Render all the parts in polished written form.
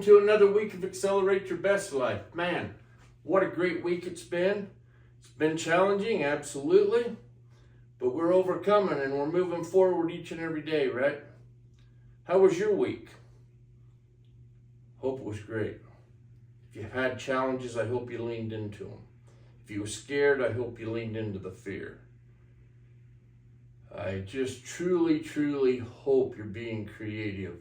welcome to another week of Accelerate Your Best Life. Man, what a great week it's been. It's been challenging, absolutely, but we're overcoming and we're moving forward each and every day, right? How was your week? Hope it was great. If you had challenges, I hope you leaned into them. If you were scared, I hope you leaned into the fear. I just truly hope you're being creative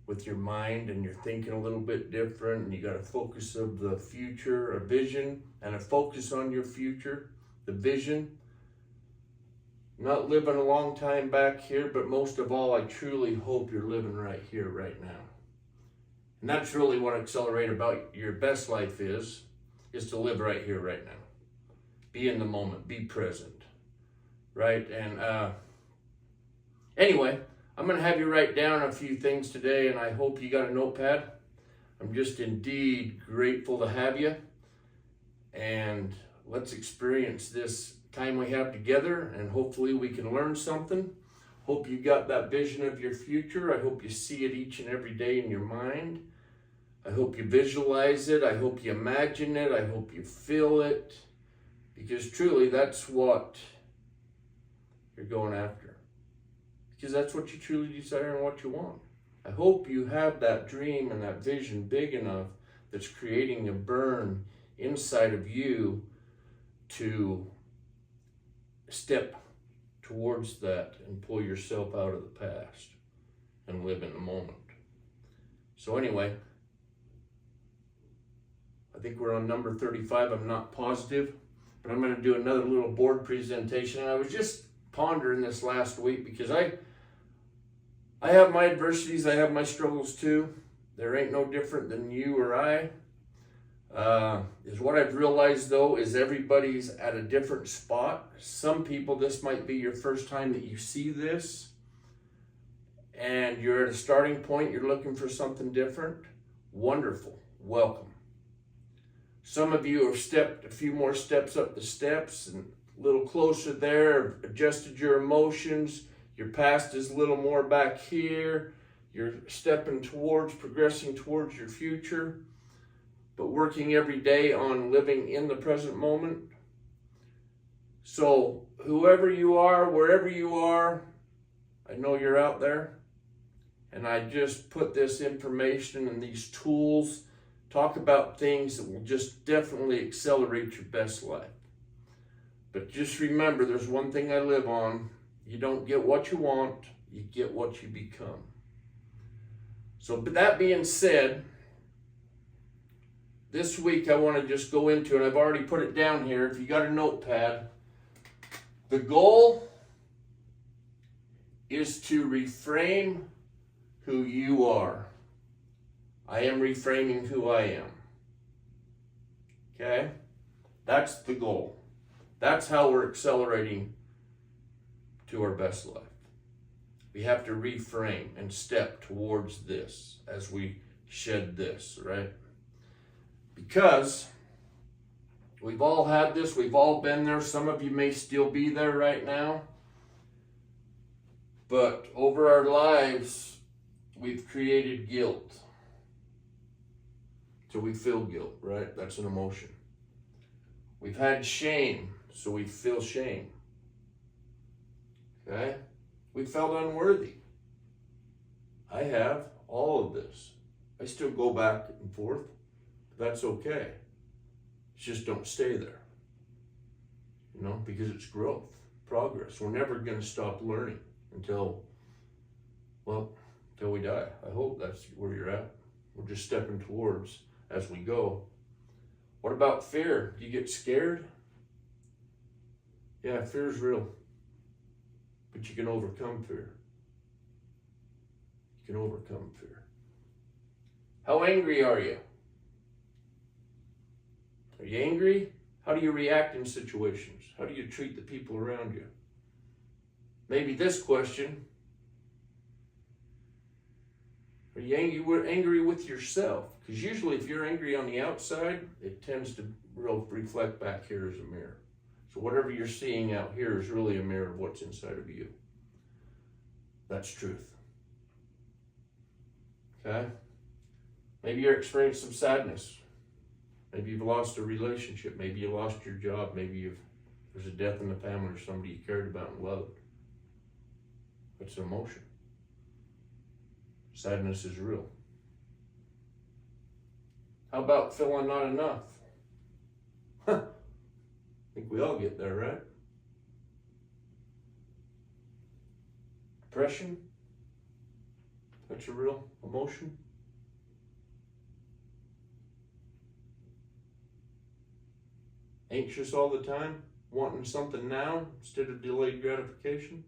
with your mind and you're thinking a little bit different, and you got a focus of the future, a vision, and a focus on your future, the vision. Not living a long time back here, but most of all, I truly hope you're living right here, right now. And that's really what Accelerate About Your Best Life is to live right here, right now. Be in the moment, be present, right? And anyway, I'm going to have you write down a few things today, and I hope you got a notepad. I'm just indeed grateful to have you. And let's experience this time we have together, and hopefully we can learn something. Hope you got that vision of your future. I hope you see it each and every day in your mind. I hope you visualize it. I hope you imagine it. I hope you feel it. Because truly, that's what you're going after. Because that's what you truly desire and what you want. I hope you have that dream and that vision big enough that's creating a burn inside of you to step towards that and pull yourself out of the past and live in the moment. So anyway, I think we're on number 35. I'm not positive, but I'm going to do another little board presentation. And I was just pondering this last week because I have my adversities, I have my struggles too. There ain't no different than you or I. Is what I've realized though is everybody's at a different spot. Some people, this might be your first time that you see this, and you're at a starting point, you're looking for something different. Wonderful, welcome. Some of you have stepped a few more steps up the steps and a little closer there, adjusted your emotions. Your past is a little more back here. You're stepping towards, progressing towards your future, but working every day on living in the present moment. So whoever you are, wherever you are, I know you're out there. And I just put this information and these tools, talk about things that will just definitely accelerate your best life. But just remember, there's one thing I live on. You don't get what you want, you get what you become. So, but that being said, this week I want to just go into, and I've already put it down here, if you got a notepad, the goal is to reframe who you are. I am reframing who I am. Okay? That's the goal. That's how we're accelerating to our best life. We have to reframe and step towards this as we shed this, right? Because we've all had this, we've all been there. Some of you may still be there right now. But over our lives, we've created guilt. So we feel guilt, right? That's an emotion. We've had shame, so we feel shame. Okay? We felt unworthy. I have all of this. I still go back and forth. That's okay. Just don't stay there. You know, because it's growth, progress. We're never going to stop learning until we die. I hope that's where you're at. We're just stepping towards as we go. What about fear? Do you get scared? Yeah, fear is real. But you can overcome fear. You can overcome fear. How angry are you? Are you angry? How do you react in situations? How do you treat the people around you? Maybe this question. Are you angry with yourself? Because usually if you're angry on the outside, it tends to reflect back here as a mirror. So whatever you're seeing out here is really a mirror of what's inside of you. That's truth. Okay? Maybe you're experiencing some sadness. Maybe you've lost a relationship. Maybe you lost your job. Maybe there's a death in the family or somebody you cared about and loved. It's an emotion. Sadness is real. How about feeling not enough? I think we all get there, right? Depression? That's a real emotion. Anxious all the time, wanting something now instead of delayed gratification.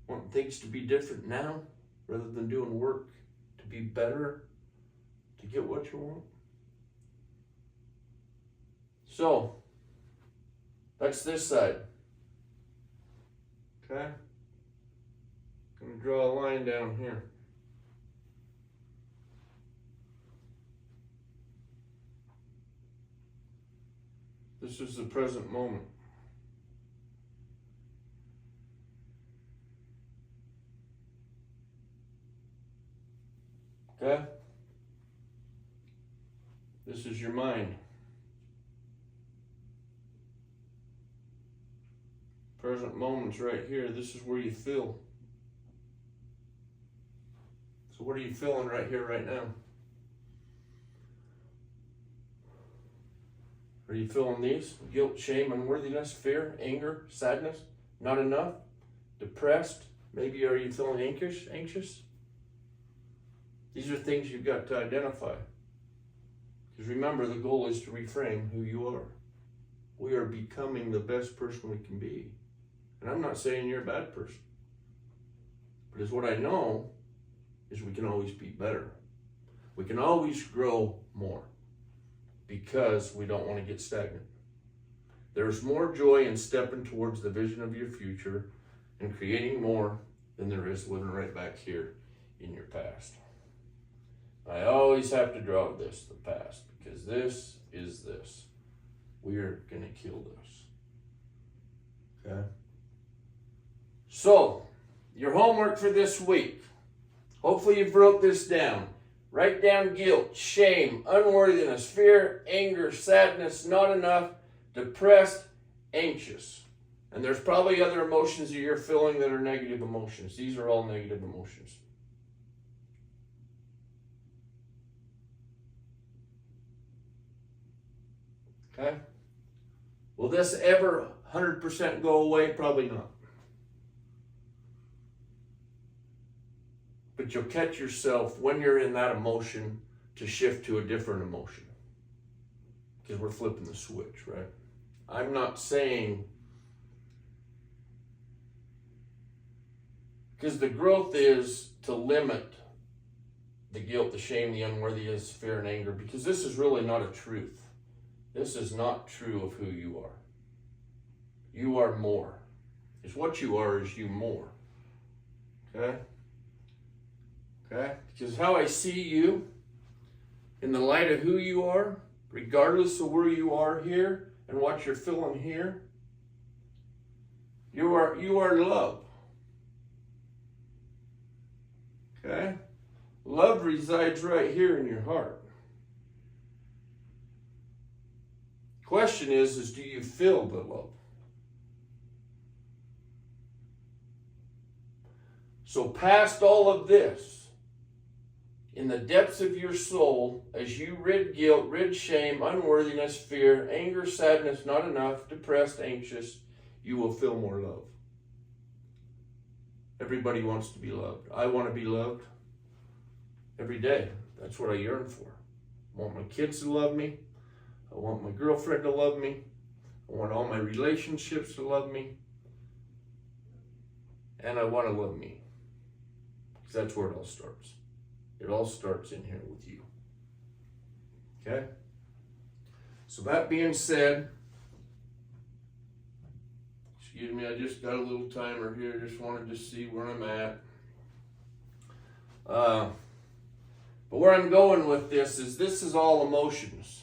Wanting things to be different now rather than doing work to be better, to get what you want. So, that's this side. Okay? I'm going to draw a line down here. This is the present moment. Okay? This is your mind. Present moment's right here. This is where you feel. So what are you feeling right here, right now? Are you feeling these? Guilt, shame, unworthiness, fear, anger, sadness, not enough, depressed? Maybe are you feeling anxious? These are things you've got to identify. Because remember, the goal is to reframe who you are. We are becoming the best person we can be. And I'm not saying you're a bad person. But as what I know is we can always be better. We can always grow more because we don't want to get stagnant. There's more joy in stepping towards the vision of your future and creating more than there is living right back here in your past. I always have to draw this, the past, because this is this. We are going to kill this. Okay? So, your homework for this week. Hopefully you wrote this down. Write down guilt, shame, unworthiness, fear, anger, sadness, not enough, depressed, anxious. And there's probably other emotions that you're feeling that are negative emotions. These are all negative emotions. Okay? Will this ever 100% go away? Probably not. But you'll catch yourself when you're in that emotion to shift to a different emotion. Because we're flipping the switch, right? I'm not saying, because the growth is to limit the guilt, the shame, the unworthiness, fear, and anger, because this is really not a truth. This is not true of who you are. You are more. It's what you are is you more. Okay? Okay? Because how I see you in the light of who you are, regardless of where you are here and what you're feeling here, you are love. Okay? Love resides right here in your heart. Question is do you feel the love? So past all of this, in the depths of your soul, as you rid guilt, rid shame, unworthiness, fear, anger, sadness, not enough, depressed, anxious, you will feel more love. Everybody wants to be loved. I want to be loved every day. That's what I yearn for. I want my kids to love me. I want my girlfriend to love me. I want all my relationships to love me. And I want to love me. Because that's where it all starts. It all starts in here with you. Okay? So that being said, excuse me, I just got a little timer here. Just wanted to see where I'm at. But where I'm going with this is all emotions.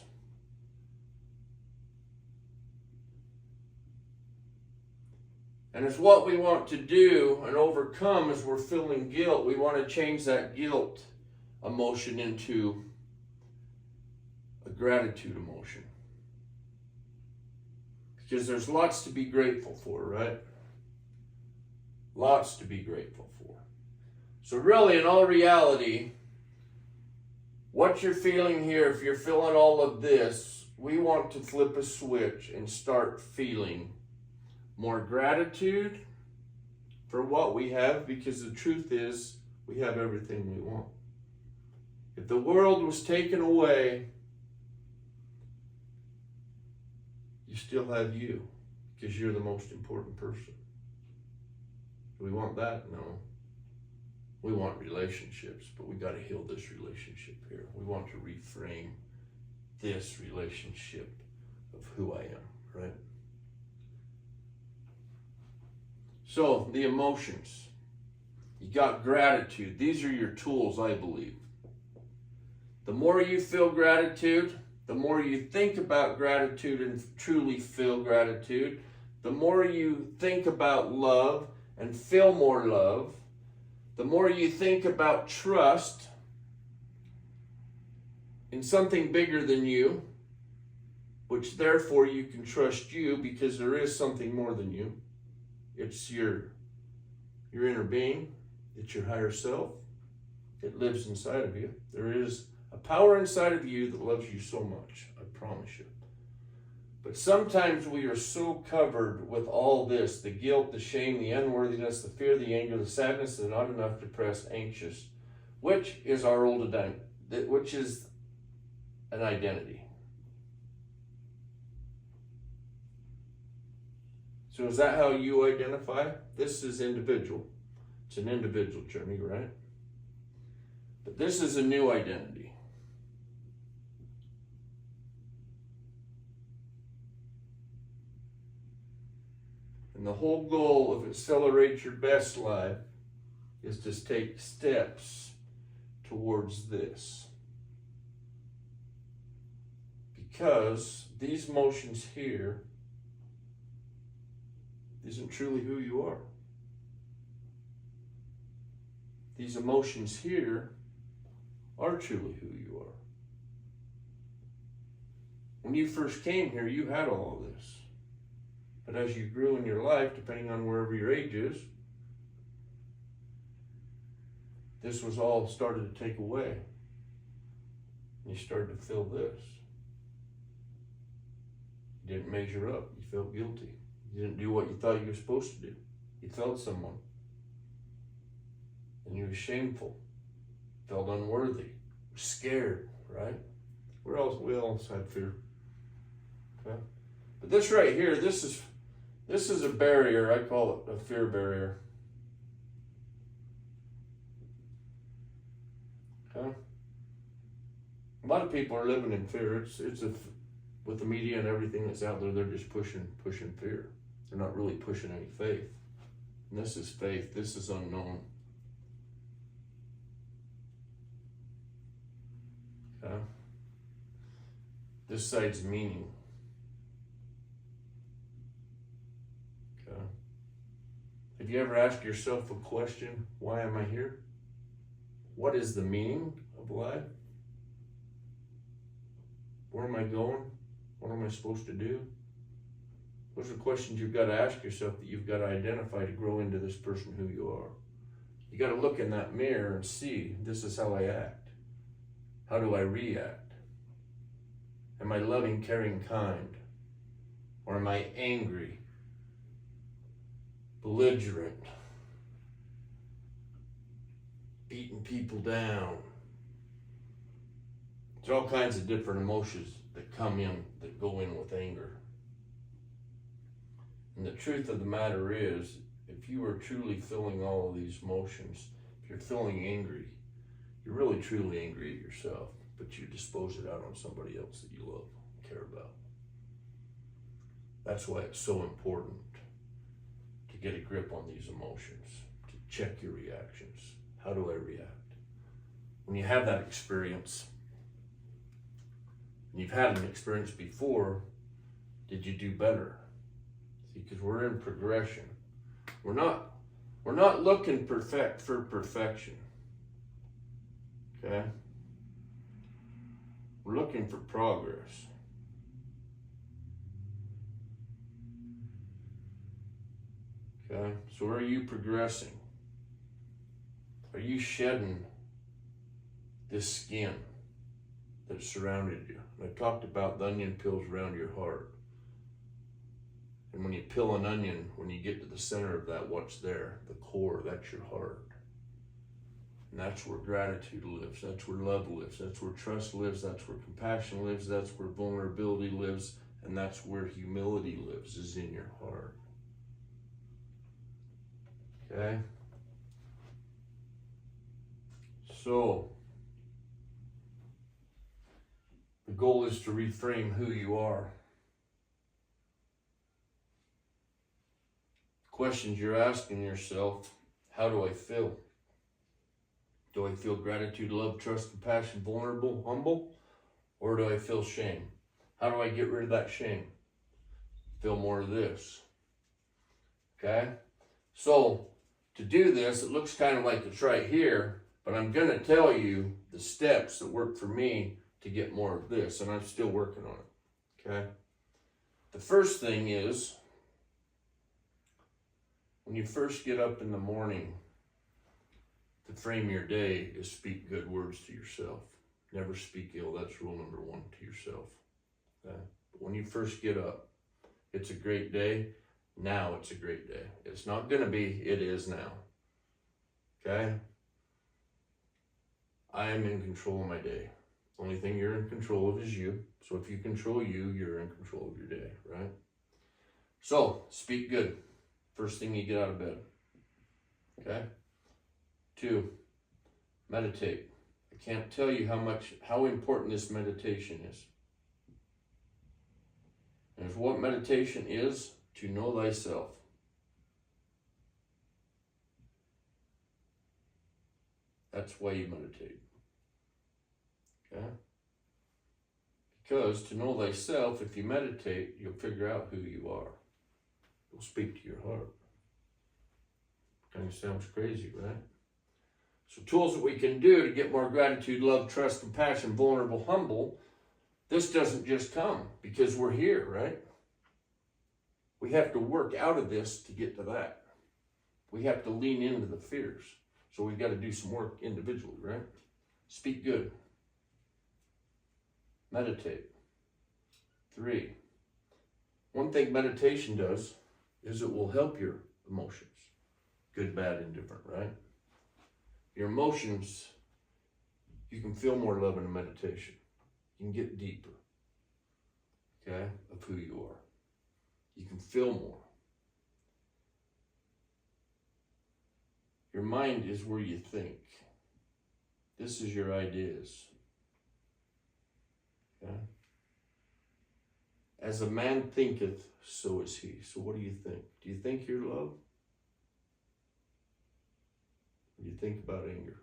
And it's what we want to do and overcome as we're feeling guilt. We want to change that guilt emotion into a gratitude emotion. Because there's lots to be grateful for, right? Lots to be grateful for. So really, in all reality, what you're feeling here, if you're feeling all of this, we want to flip a switch and start feeling more gratitude for what we have, because the truth is, we have everything we want. If the world was taken away, you still have you, because you're the most important person. Do we want that? No. We want relationships, but we got to heal this relationship here. We want to reframe this relationship of who I am, right? So, the emotions. You got gratitude. These are your tools, I believe. The more you feel gratitude, the more you think about gratitude and truly feel gratitude, the more you think about love and feel more love, the more you think about trust in something bigger than you, which therefore you can trust you, because there is something more than you. It's your inner being. It's your higher self. It lives inside of you. There is a power inside of you that loves you so much, I promise you. But sometimes we are so covered with all this, the guilt, the shame, the unworthiness, the fear, the anger, the sadness, the not enough, depressed, anxious, which is our old identity, which is an identity. So is that how you identify? This is individual. It's an individual journey, right? But this is a new identity. And the whole goal of Accelerate Your Best Life is to take steps towards this. Because these emotions here isn't truly who you are. These emotions here are truly who you are. When you first came here, you had all of this. But as you grew in your life, depending on wherever your age is, this was all started to take away. You started to feel this. You didn't measure up. You felt guilty. You didn't do what you thought you were supposed to do. You felt someone. And you were shameful. Felt unworthy. Scared, right? We all had fear. Okay? But this right here, this is a barrier. I call it a fear barrier. Okay? A lot of people are living in fear. With the media and everything that's out there, they're just pushing fear. They're not really pushing any faith. And this is faith. This is unknown. Okay? This side's meaning. Okay? Have you ever asked yourself a question, why am I here? What is the meaning of life? Where am I going? What am I supposed to do? Those are questions you've got to ask yourself, that you've got to identify to grow into this person who you are. You got to look in that mirror and see, this is how I act. How do I react? Am I loving, caring, kind? Or am I angry, belligerent, beating people down? There's all kinds of different emotions that come in, that go in with anger. And the truth of the matter is, if you are truly feeling all of these emotions, if you're feeling angry, you're really truly angry at yourself, but you dispose it out on somebody else that you love, care about. That's why it's so important to get a grip on these emotions, to check your reactions. How do I react? When you have that experience, and you've had an experience before, did you do better? See, because we're in progression. We're not looking for perfection. Okay? We're looking for progress. Okay? So are you progressing? Are you shedding this skin that surrounded you? And I talked about the onion peels around your heart. And when you peel an onion, when you get to the center of that, what's there? The core, that's your heart. And that's where gratitude lives. That's where love lives. That's where trust lives. That's where compassion lives. That's where vulnerability lives. And that's where humility lives, is in your heart. Okay? So, the goal is to reframe who you are. Questions you're asking yourself: how do I feel? Do I feel gratitude, love, trust, compassion, vulnerable, humble? Or do I feel shame? How do I get rid of that shame? Feel more of this. Okay? So, to do this, it looks kind of like it's right here, but I'm going to tell you the steps that work for me to get more of this, and I'm still working on it. Okay? The first thing is, when you first get up in the morning, to frame your day is speak good words to yourself. Never speak ill. That's rule number 1 to yourself. Okay? But when you first get up, it's a great day. Now it's a great day. It's not going to be, it is now. Okay? I am in control of my day. The only thing you're in control of is you. So if you control you, you're in control of your day, right? So, speak good. First thing you get out of bed. Okay? 2, meditate. I can't tell you how important this meditation is. And if what meditation is, to know thyself. That's why you meditate. Okay? Because to know thyself, if you meditate, you'll figure out who you are. You'll speak to your heart. Kind of sounds crazy, right? So tools that we can do to get more gratitude, love, trust, compassion, vulnerable, humble. This doesn't just come because we're here, right? We have to work out of this to get to that. We have to lean into the fears. So we've got to do some work individually, right? Speak good. Meditate. 3, one thing meditation does is it will help your emotions. Good, bad, indifferent, right? Your emotions, you can feel more love in a meditation. You can get deeper, okay, of who you are. You can feel more. Your mind is where you think. This is your ideas. Okay? As a man thinketh, so is he. So what do you think? Do you think you're love? Or do you think about anger?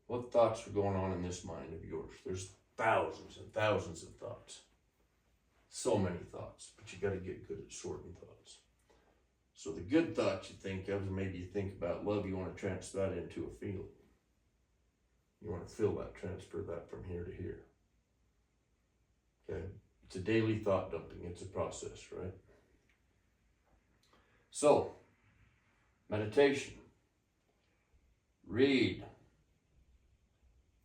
What thoughts are going on in this mind of yours? There's thousands and thousands of thoughts. So many thoughts, but you got to get good at sorting thoughts. So the good thoughts you think of, maybe you think about love, you want to transfer that into a feeling. You want to feel that, transfer that from here to here. Okay? It's a daily thought dumping. It's a process, right? So, meditation. Read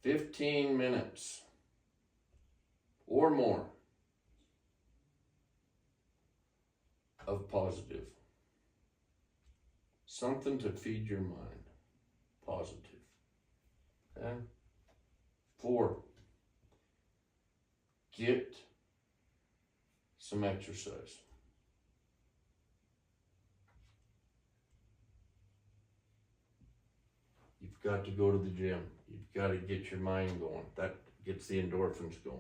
15 minutes or more of positive. Something to feed your mind. Positive. Okay? 4, get some exercise. You've got to go to the gym. You've got to get your mind going. That gets the endorphins going.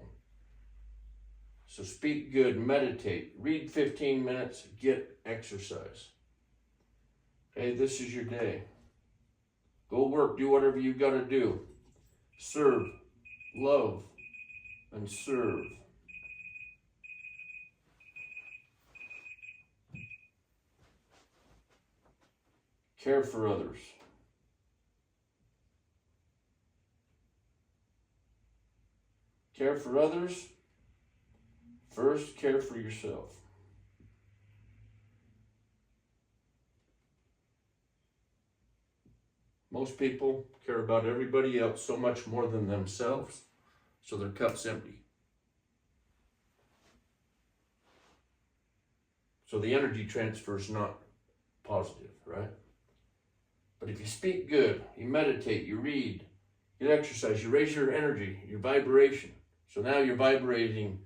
So speak good, meditate, read 15 minutes, get exercise. Okay, this is your day. Go work, do whatever you've got to do. Serve, love, and serve. Care for others. care for others. First, care for yourself. Most people care about everybody else so much more than themselves, so their cup's empty. So the energy transfer is not positive, right? But if you speak good, you meditate, you read, you exercise, you raise your energy, your vibration. So now you're vibrating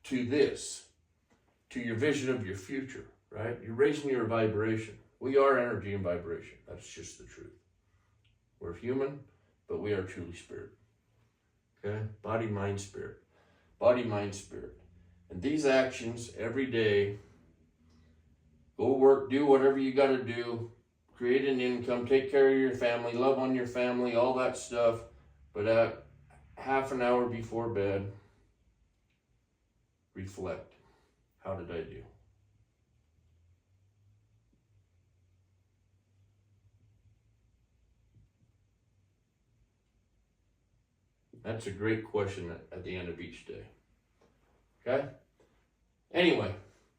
to this, to your vision of your future, right? You're raising your vibration. We are energy and vibration. That's just the truth. We're human, but we are truly spirit. Okay? Body, mind, spirit. Body, mind, spirit. And these actions every day, go work, do whatever you got to do, create an income, take care of your family, love on your family, all that stuff. But at half an hour before bed, reflect. How did I do? That's a great question at the end of each day. Okay? Anyway,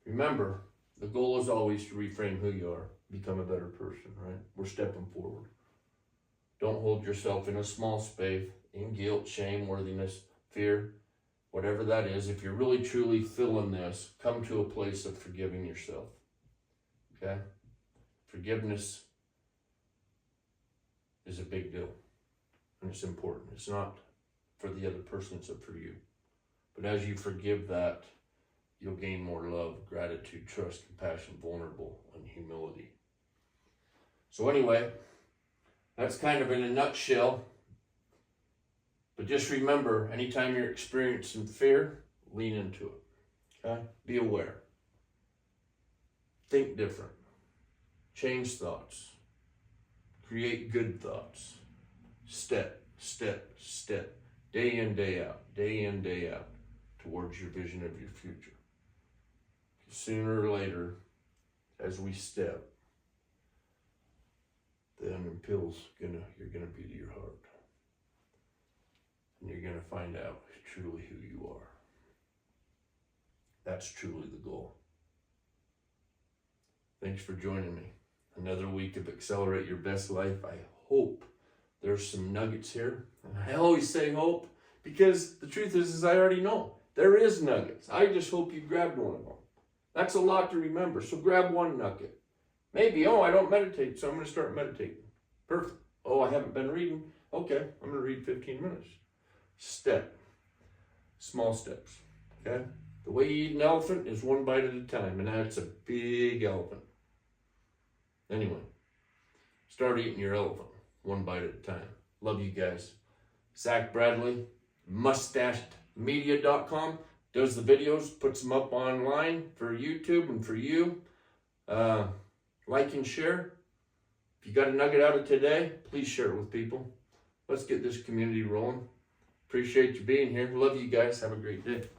remember, the goal is always to reframe who you are, become a better person, right? We're stepping forward. Don't hold yourself in a small space, in guilt, shame, worthiness, fear, whatever that is. If you're really truly feeling this, come to a place of forgiving yourself. Okay? Forgiveness is a big deal, and it's important. It's not for the other person, it's for you. But as you forgive that, you'll gain more love, gratitude, trust, compassion, vulnerable, and humility. So anyway, that's kind of in a nutshell. But just remember, anytime you're experiencing fear, lean into it. Okay? Be aware. Think different. Change thoughts. Create good thoughts. Step, step, step. Day in, day out, towards your vision of your future. Sooner or later, as we step, the impulse you're gonna be to your heart. And you're gonna find out truly who you are. That's truly the goal. Thanks for joining me. Another week of Accelerate Your Best Life. I hope there's some nuggets here. And I always say hope because the truth is I already know. There is nuggets. I just hope you grabbed one of them. That's a lot to remember. So grab one nugget. Maybe, I don't meditate, so I'm going to start meditating. Perfect. I haven't been reading. Okay, I'm going to read 15 minutes. Step. Small steps. Okay? The way you eat an elephant is one bite at a time, and that's a big elephant. Anyway, start eating your elephant one bite at a time. Love you guys. Zach Bradley, mustachedmedia.com, does the videos, puts them up online for YouTube and for you. Like and share. If you got a nugget out of today, please share it with people. Let's get this community rolling. Appreciate you being here. Love you guys. Have a great day.